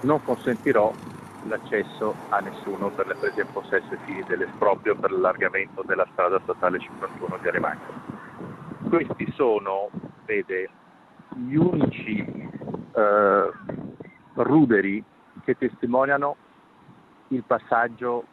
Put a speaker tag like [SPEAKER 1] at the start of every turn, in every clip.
[SPEAKER 1] Non consentirò l'accesso a nessuno per le prese in possesso ai fini dell'esproprio per l'allargamento della strada statale 51 di Arimagna. Questi sono, vede, gli unici ruderi che testimoniano il passaggio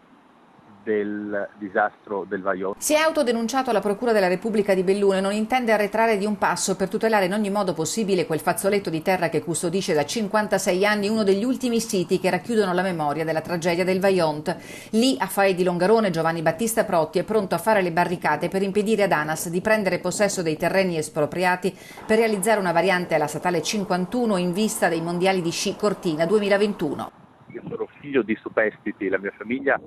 [SPEAKER 1] del disastro del Vajont.
[SPEAKER 2] Si è autodenunciato alla Procura della Repubblica di Belluno e non intende arretrare di un passo per tutelare in ogni modo possibile quel fazzoletto di terra che custodisce da 56 anni uno degli ultimi siti che racchiudono la memoria della tragedia del Vajont. Lì, a Fae di Longarone, Giovanni Battista Protti è pronto a fare le barricate per impedire ad ANAS di prendere possesso dei terreni espropriati per realizzare una variante alla statale 51 in vista dei mondiali di sci Cortina 2021.
[SPEAKER 1] Io sono figlio di superstiti, la mia famiglia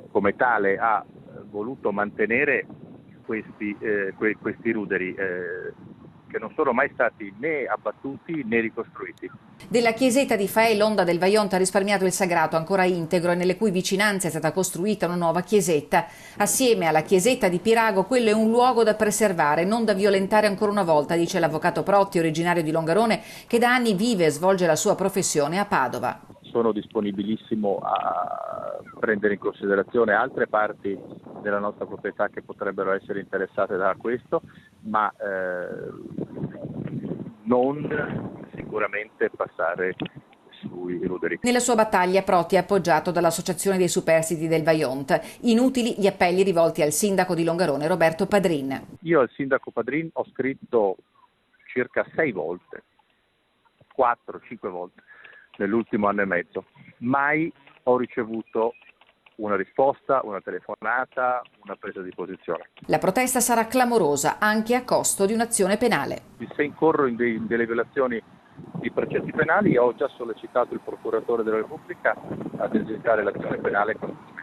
[SPEAKER 1] come tale ha voluto mantenere questi ruderi che non sono mai stati né abbattuti né ricostruiti.
[SPEAKER 2] Della chiesetta di Fae l'onda del Vajont ha risparmiato il sagrato ancora integro e nelle cui vicinanze è stata costruita una nuova chiesetta. Assieme alla chiesetta di Pirago, quello è un luogo da preservare, non da violentare ancora una volta, dice l'avvocato Protti, originario di Longarone, che da anni vive e svolge la sua professione a Padova.
[SPEAKER 1] Sono disponibilissimo a prendere in considerazione altre parti della nostra proprietà che potrebbero essere interessate da questo, ma non sicuramente passare sui ruderi.
[SPEAKER 2] Nella sua battaglia Protti è appoggiato dall'Associazione dei Superstiti del Vajont. Inutili gli appelli rivolti al sindaco di Longarone, Roberto Padrin.
[SPEAKER 1] Io al sindaco Padrin ho scritto circa 6 volte, 4-5 volte nell'ultimo anno e mezzo. Mai ho ricevuto una risposta, una telefonata, una presa di posizione.
[SPEAKER 2] La protesta sarà clamorosa, anche a costo di un'azione penale.
[SPEAKER 1] Se incorro in delle violazioni di precetti penali, ho già sollecitato il procuratore della Repubblica ad esercitare l'azione penale contro